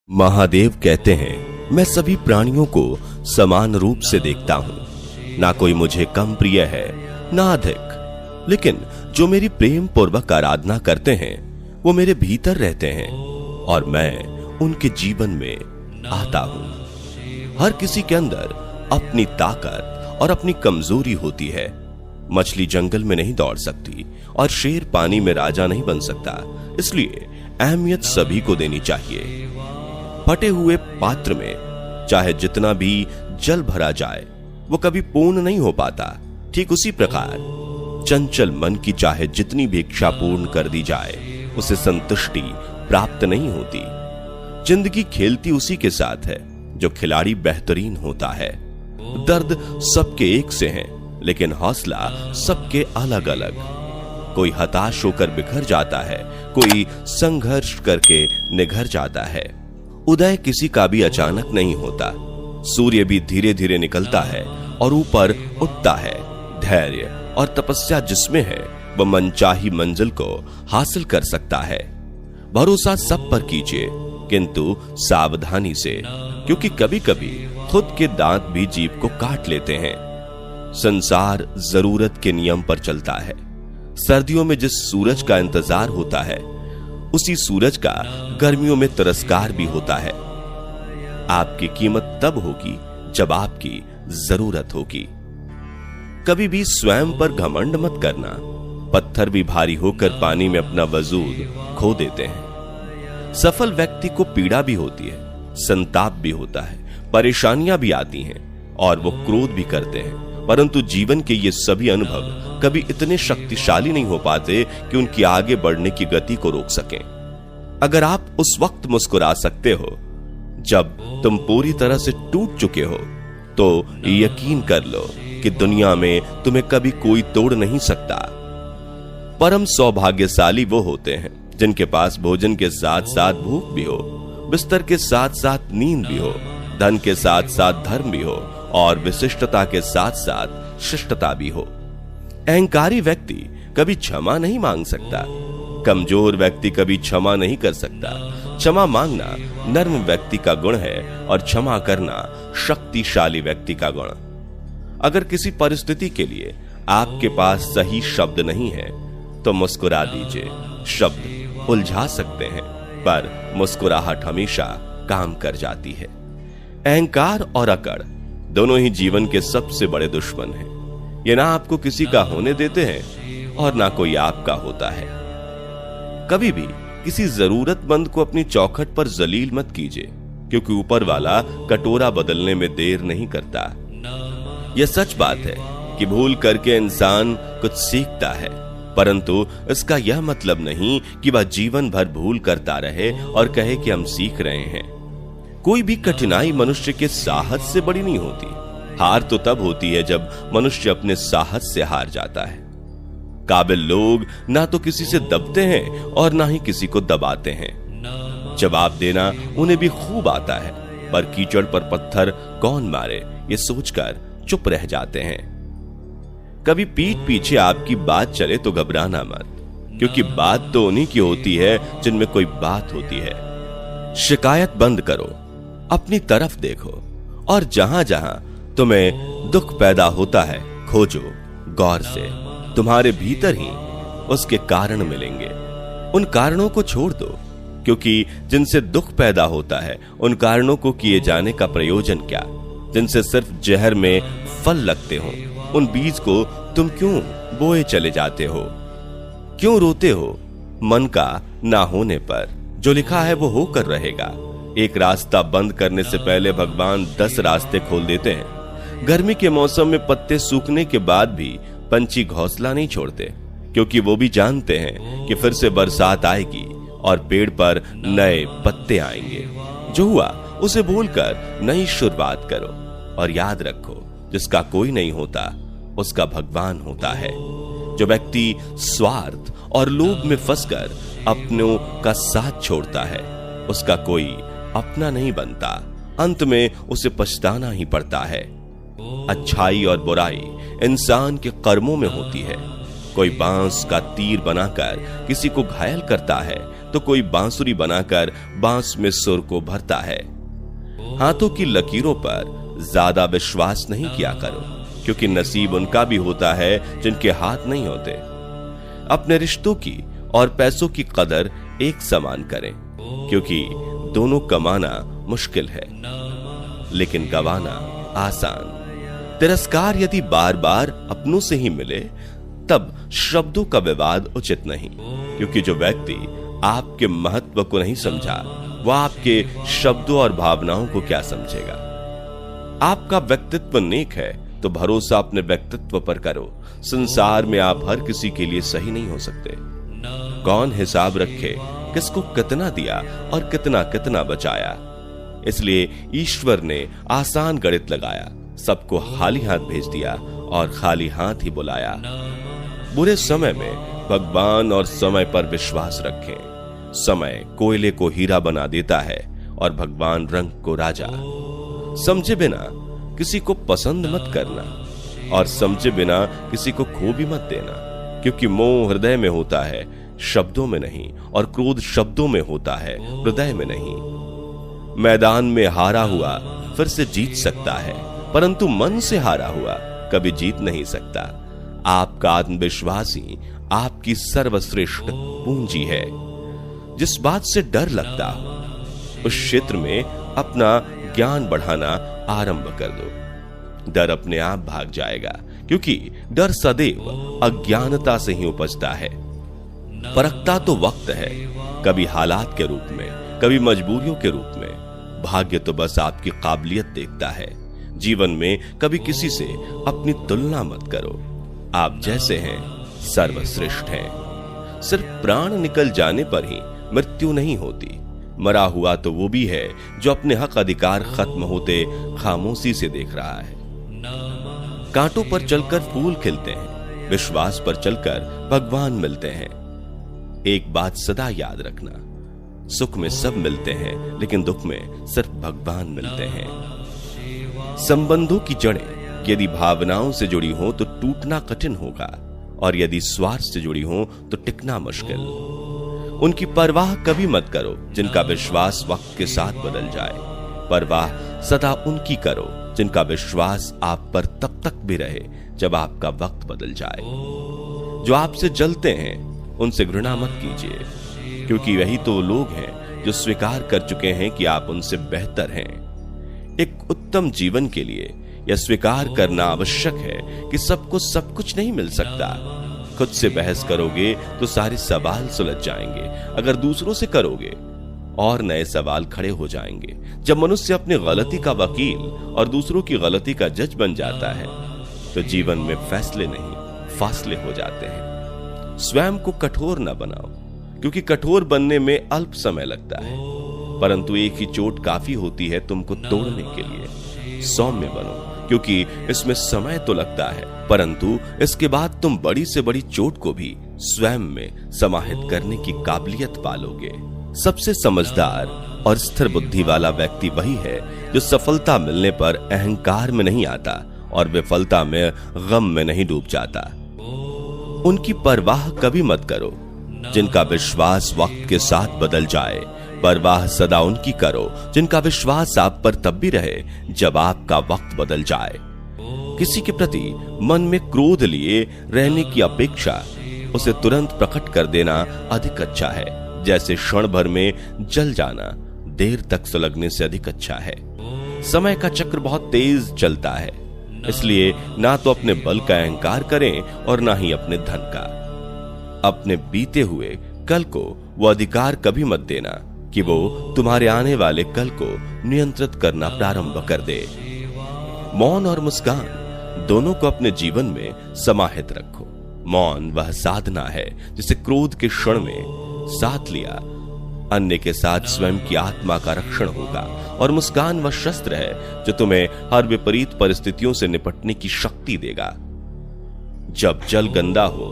महादेव कहते हैं, मैं सभी प्राणियों को समान रूप से देखता हूं। ना कोई मुझे कम प्रिय है ना अधिक, लेकिन जो मेरी प्रेम पूर्वक आराधना करते हैं वो मेरे भीतर रहते हैं और मैं उनके जीवन में आता हूं। हर किसी के अंदर अपनी ताकत और अपनी कमजोरी होती है। मछली जंगल में नहीं दौड़ सकती और शेर पानी में राजा नहीं बन सकता, इसलिए अहमियत सभी को देनी चाहिए। फटे हुए पात्र में चाहे जितना भी जल भरा जाए वो कभी पूर्ण नहीं हो पाता। ठीक उसी प्रकार चंचल मन की चाहे जितनी भी इच्छा पूर्ण कर दी जाए उसे संतुष्टि प्राप्त नहीं होती। जिंदगी खेलती उसी के साथ है जो खिलाड़ी बेहतरीन होता है। दर्द सबके एक से हैं, लेकिन हौसला सबके अलग अलग। कोई हताश होकर बिखर जाता है, कोई संघर्ष करके निघर जाता है। उदय किसी का भी अचानक नहीं होता। सूर्य भी धीरे धीरे निकलता है और ऊपर उठता है। धैर्य और तपस्या जिसमें है वह मनचाही मंजिल को हासिल कर सकता है। भरोसा सब पर कीजिए, किंतु सावधानी से, क्योंकि कभी कभी खुद के दांत भी जीभ को काट लेते हैं। संसार जरूरत के नियम पर चलता है। सर्दियों में जिस सूरज का इंतजार होता है उसी सूरज का गर्मियों में तिरस्कार भी होता है। आपकी कीमत तब होगी जब आपकी जरूरत होगी। कभी भी स्वयं पर घमंड मत करना। पत्थर भी भारी होकर पानी में अपना वजूद खो देते हैं। सफल व्यक्ति को पीड़ा भी होती है, संताप भी होता है, परेशानियां भी आती हैं और वो क्रोध भी करते हैं, परंतु जीवन के ये सभी अनुभव कभी इतने शक्तिशाली नहीं हो पाते कि उनकी आगे बढ़ने की गति को रोक सकें। अगर आप उस वक्त मुस्कुरा सकते हो जब तुम पूरी तरह से टूट चुके हो, तो यकीन कर लो कि दुनिया में तुम्हें कभी कोई तोड़ नहीं सकता। परम सौभाग्यशाली वो होते हैं जिनके पास भोजन के साथ साथ भूख भी हो, बिस्तर के साथ साथ नींद भी हो, धन के साथ साथ धर्म भी हो और विशिष्टता के साथ साथ शिष्टता भी हो। अहंकारी व्यक्ति कभी क्षमा नहीं मांग सकता। कमजोर व्यक्ति कभी क्षमा नहीं कर सकता। क्षमा मांगना नर्म व्यक्ति का गुण है और क्षमा करना शक्तिशाली व्यक्ति का गुण। अगर किसी परिस्थिति के लिए आपके पास सही शब्द नहीं है तो मुस्कुरा दीजिए। शब्द उलझा सकते हैं, पर मुस्कुराहट हमेशा काम कर जाती है। अहंकार और अकड़ दोनों ही जीवन के सबसे बड़े दुश्मन हैं। ये ना आपको किसी का होने देते हैं और ना कोई आपका होता है। कभी भी किसी जरूरतमंद को अपनी चौखट पर जलील मत कीजिए, क्योंकि ऊपर वाला कटोरा बदलने में देर नहीं करता। यह सच बात है कि भूल करके इंसान कुछ सीखता है, परंतु इसका यह मतलब नहीं कि वह जीवन भर भूल करता रहे और कहे कि हम सीख रहे हैं। कोई भी कठिनाई मनुष्य के साहस से बड़ी नहीं होती। हार तो तब होती है जब मनुष्य अपने साहस से हार जाता है। काबिल लोग ना तो किसी से दबते हैं और ना ही किसी को दबाते हैं। जवाब देना उन्हें भी खूब आता है, पर कीचड़ पर पत्थर कौन मारे ये सोचकर चुप रह जाते हैं। कभी पीठ पीछे आपकी बात चले तो घबराना मत, क्योंकि बात तो उन्हीं की होती है जिनमें कोई बात होती है। शिकायत बंद करो, अपनी तरफ देखो और जहां जहां तुम्हें दुख पैदा होता है खोजो गौर से। तुम्हारे भीतर ही उसके कारण मिलेंगे। उन कारणों को छोड़ दो, क्योंकि जिनसे दुख पैदा होता है उन कारणों को किए जाने का प्रयोजन क्या। जिनसे सिर्फ जहर में फल लगते हो उन बीज को तुम क्यों बोए चले जाते हो। क्यों रोते हो मन का ना होने पर। जो लिखा है वो होकर रहेगा। एक रास्ता बंद करने से पहले भगवान 10 रास्ते खोल देते हैं। गर्मी के मौसम में पत्ते सूखने के बाद भी पंछी घोंसला नहीं छोड़ते, क्योंकि वो भी जानते हैं कि फिर से बरसात आएगी और पेड़ पर नए पत्ते आएंगे। जो हुआ उसे भूलकर नई शुरुआत करो और याद रखो, जिसका कोई नहीं होता उसका भगवान होता है। जो व्यक्ति स्वार्थ और लोभ में फंसकर अपनों का साथ छोड़ता है उसका कोई अपना नहीं बनता। अंत में उसे पछताना ही पड़ता है। अच्छाई और बुराई इंसान के कर्मों में होती है। कोई बांस का तीर बनाकर किसी को घायल करता है तो कोई बांसुरी बनाकर बांस में सुर को भरता है। हाथों की लकीरों पर ज्यादा विश्वास नहीं किया करो, क्योंकि नसीब उनका भी होता है जिनके हाथ नहीं होते। अपने रिश्तों की और पैसों की कदर एक समान करें, क्योंकि दोनों कमाना मुश्किल है लेकिन गवाना आसान। तिरस्कार यदि बार बार अपनों से ही मिले तब शब्दों का विवाद उचित नहीं, क्योंकि जो व्यक्ति आपके महत्व को नहीं समझा वह आपके शब्दों और भावनाओं को क्या समझेगा। आपका व्यक्तित्व नेक है तो भरोसा अपने व्यक्तित्व पर करो। संसार में आप हर किसी के लिए सही नहीं हो सकते। कौन हिसाब रखे किसको कितना दिया और कितना कितना बचाया। इसलिए ईश्वर ने आसान गणित लगाया, सबको खाली हाथ भेज दिया और खाली हाथ ही बुलाया। बुरे समय में भगवान और समय पर विश्वास रखें। समय कोयले को हीरा बना देता है और भगवान रंग को राजा। समझे बिना किसी को पसंद मत करना और समझे बिना किसी को खो भी मत देना, क्योंकि मोह हृदय में होता है शब्दों में नहीं, और क्रोध शब्दों में होता है हृदय में नहीं। मैदान में हारा हुआ फिर से जीत सकता है, परंतु मन से हारा हुआ कभी जीत नहीं सकता। आपका आत्मविश्वास ही आपकी सर्वश्रेष्ठ पूंजी है। जिस बात से डर लगता हो उस क्षेत्र में अपना ज्ञान बढ़ाना आरंभ कर दो। डर अपने आप भाग जाएगा, क्योंकि डर सदैव अज्ञानता से ही उपजता है। परखता तो वक्त है, कभी हालात के रूप में, कभी मजबूरियों के रूप में। भाग्य तो बस आपकी काबिलियत देखता है। जीवन में कभी किसी से अपनी तुलना मत करो। आप जैसे हैं सर्वश्रेष्ठ हैं। सिर्फ प्राण निकल जाने पर ही मृत्यु नहीं होती। मरा हुआ तो वो भी है जो अपने हक अधिकार खत्म होते खामोशी से देख रहा है। कांटों पर चलकर फूल खिलते हैं, विश्वास पर चलकर भगवान मिलते हैं। एक बात सदा याद रखना, सुख में सब मिलते हैं लेकिन दुख में सिर्फ भगवान मिलते हैं। संबंधों की जड़ें यदि भावनाओं से जुड़ी हो तो टूटना कठिन होगा, और यदि स्वार्थ से जुड़ी हो तो टिकना मुश्किल। उनकी परवाह कभी मत करो जिनका विश्वास वक्त के साथ बदल जाए। परवाह सदा उनकी करो जिनका विश्वास आप पर तब तक भी रहे जब आपका वक्त बदल जाए। जो आपसे जलते हैं उनसे घृणा मत कीजिए, क्योंकि वही तो लोग हैं जो स्वीकार कर चुके हैं कि आप उनसे बेहतर हैं। एक उत्तम जीवन के लिए यह स्वीकार करना आवश्यक है कि सबको सब कुछ नहीं मिल सकता। खुद से बहस करोगे तो सारे सवाल सुलझ जाएंगे, अगर दूसरों से करोगे और नए सवाल खड़े हो जाएंगे। जब मनुष्य अपनी गलती का वकील और दूसरों की गलती का जज बन जाता है तो जीवन में फैसले नहीं फासले हो जाते हैं। स्वयं को कठोर न बनाओ, क्योंकि कठोर बनने में अल्प समय लगता है, परंतु एक ही चोट काफी होती है तुमको तोड़ने के लिए। सौम्य बनो, क्योंकि इसमें समय तो लगता है, परंतु इसके बाद तुम बड़ी से बड़ी चोट को भी स्वयं में समाहित करने की काबिलियत पालोगे। सबसे समझदार और स्थिर बुद्धि वाला व्यक्ति वही है जो सफलता मिलने पर अहंकार में नहीं आता और विफलता में गम में नहीं डूब जाता। उनकी परवाह कभी मत करो जिनका विश्वास वक्त के साथ बदल जाए। परवाह सदा उनकी करो जिनका विश्वास आप पर तब भी रहे जब आपका वक्त बदल जाए। किसी के प्रति मन में क्रोध लिए रहने की अपेक्षा उसे तुरंत प्रकट कर देना अधिक अच्छा है। जैसे क्षण भर में जल जाना देर तक सुलगने से अधिक अच्छा है। समय का चक्र बहुत तेज चलता है, इसलिए ना तो अपने बल का अहंकार करें और ना ही अपने धन का। अपने बीते हुए कल को वो अधिकार कभी मत देना कि वो तुम्हारे आने वाले कल को नियंत्रित करना प्रारंभ कर दे। मौन और मुस्कान दोनों को अपने जीवन में समाहित रखो। मौन वह साधना है जिसे क्रोध के क्षण में साथ लिया अन्य के साथ स्वयं की आत्मा का रक्षण होगा, और मुस्कान वह शस्त्र है जो तुम्हें हर विपरीत परिस्थितियों से निपटने की शक्ति देगा। जब जल गंदा हो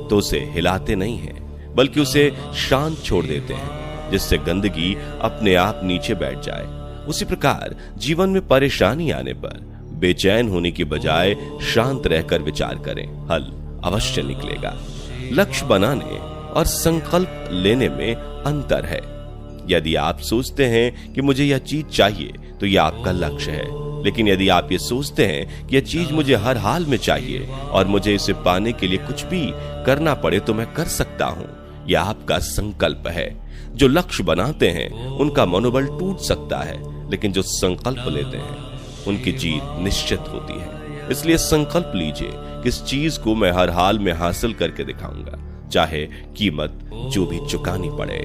तो उसे हिलाते नहीं हैं, बल्कि उसे शांत छोड़ देते हैं, जिससे गंदगी अपने आप नीचे बैठ जाए। उसी प्रकार जीवन में परेशानी आने पर बेचैन होने की बजाय शांत रहकर विचार करें, हल अवश्य निकलेगा। लक्ष्य बनाने और संकल्प लेने में अंतर है। यदि आप सोचते हैं कि मुझे यह चीज चाहिए तो यह आपका लक्ष्य है, लेकिन यदि आप ये सोचते हैं कि यह चीज मुझे हर हाल में चाहिए और मुझे इसे पाने के लिए कुछ भी करना पड़े तो मैं कर सकता हूं, यह आपका संकल्प है। जो लक्ष्य बनाते हैं उनका मनोबल टूट सकता है, लेकिन जो संकल्प लेते हैं उनकी जीत निश्चित होती है। इसलिए संकल्प लीजिए कि इस चीज को मैं हर हाल में हासिल करके दिखाऊंगा, चाहे कीमत जो भी चुकानी पड़े।